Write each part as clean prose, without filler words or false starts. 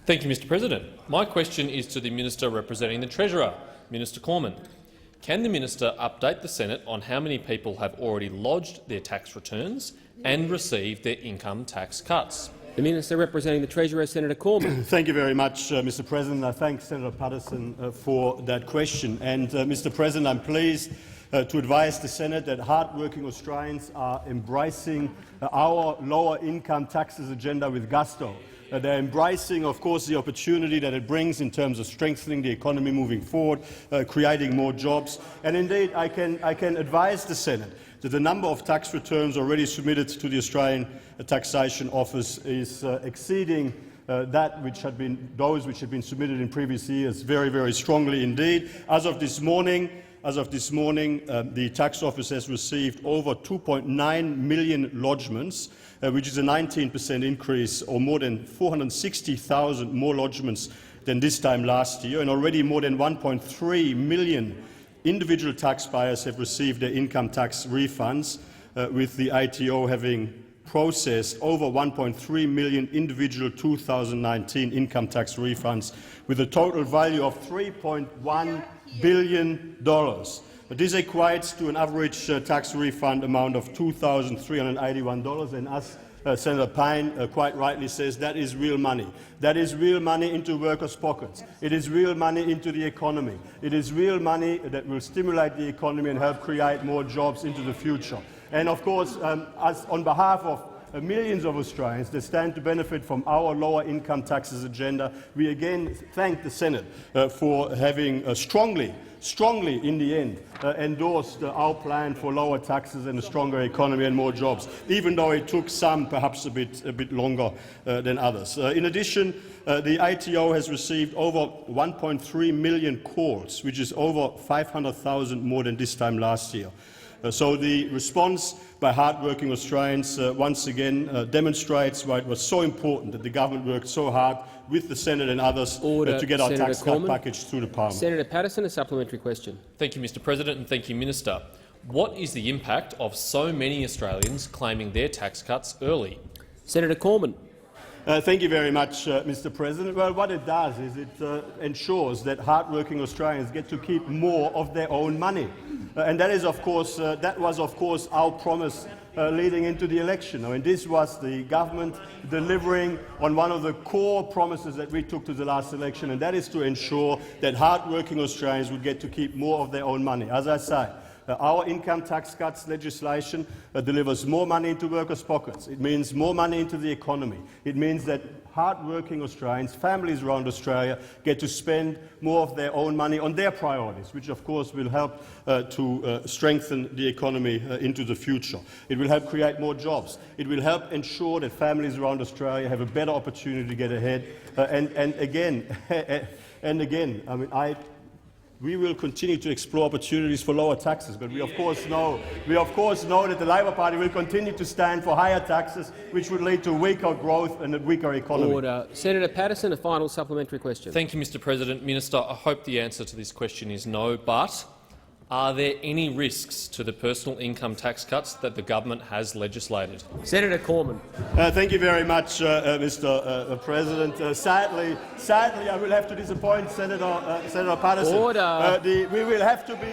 Thank you, Mr President. My question is to the Minister representing the Treasurer, Minister Cormann. Can the Minister update the Senate on how many people have already lodged their tax returns and received their income tax cuts? The Minister representing the Treasurer, Senator Cormann. Thank you very much, Mr President. I thank Senator Patterson for that question. And, Mr President, I'm pleased to advise the Senate that hard-working Australians are embracing our lower income taxes agenda with gusto. They're embracing, of course, the opportunity that it brings in terms of strengthening the economy moving forward, creating more jobs. And indeed, I can advise the Senate that the number of tax returns already submitted to the Australian Taxation Office is exceeding those which had been submitted in previous years very, very strongly indeed. As of this morning, the Tax Office has received over 2.9 million lodgements, which is a 19% increase, or more than 460,000 more lodgements than this time last year, and already more than 1.3 million individual taxpayers have received their income tax refunds, with the ATO having processed over 1.3 million individual 2019 income tax refunds, with a total value of $3.1 billion. This equates to an average tax refund amount of $2,381, and as Senator Payne quite rightly says, that is real money. That is real money into workers' pockets. It is real money into the economy. It is real money that will stimulate the economy and help create more jobs into the future. And of course, on behalf of millions of Australians that stand to benefit from our lower income taxes agenda, we again thank the Senate for having strongly in the end endorsed our plan for lower taxes and a stronger economy and more jobs, even though it took some perhaps a bit longer than others. In addition, the ATO has received over 1.3 million calls, which is over 500,000 more than this time last year. So the response by hard-working Australians once again demonstrates why it was so important that the government worked so hard with the Senate and others to get our tax cut package through the Parliament. Senator Patterson, a supplementary question. Thank you, Mr President, and thank you, Minister. What is the impact of so many Australians claiming their tax cuts early? Senator Cormann. Thank you very much, Mr President. Well, what it does is it ensures that hard-working Australians get to keep more of their own money. And that was, of course, our promise leading into the election. I mean, this was the government delivering on one of the core promises that we took to the last election, and that is to ensure that hard-working Australians would get to keep more of their own money. As I say, our income tax cuts legislation delivers more money into workers' pockets. It means more money into the economy. It means that hard-working Australians, families around Australia, get to spend more of their own money on their priorities, which of course will help to strengthen the economy into the future. It will help create more jobs. It will help ensure that families around Australia have a better opportunity to get ahead. And again, I mean, we will continue to explore opportunities for lower taxes, but we of course know that the Labor Party will continue to stand for higher taxes, which would lead to weaker growth and a weaker economy. Order. Senator Patterson, a final supplementary question. Thank you, Mr President. Minister, I hope the answer to this question is no, but are there any risks to the personal income tax cuts that the government has legislated? Senator Cormann. Thank you very much, Mr. President. Sadly, I will have to disappoint Senator Patterson. Order. We will have to be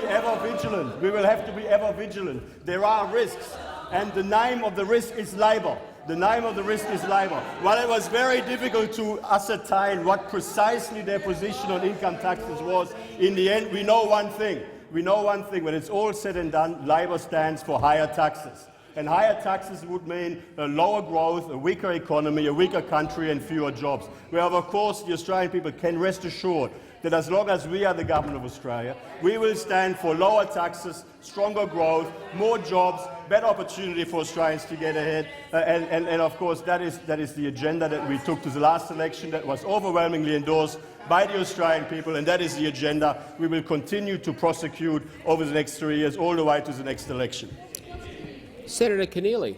ever vigilant. We will have to be ever vigilant. There are risks, and the name of the risk is Labor. The name of the risk is Labor. While it was very difficult to ascertain what precisely their position on income taxes was, in the end we know one thing. We know one thing. When it's all said and done, Labor stands for higher taxes. And higher taxes would mean a lower growth, a weaker economy, a weaker country and fewer jobs. Well, of course, the Australian people can rest assured that as long as we are the government of Australia, we will stand for lower taxes, stronger growth, more jobs, better opportunity for Australians to get ahead. And of course, that is the agenda that we took to the last election that was overwhelmingly endorsed by the Australian people, and that is the agenda we will continue to prosecute over the next 3 years, all the way to the next election. Senator Keneally.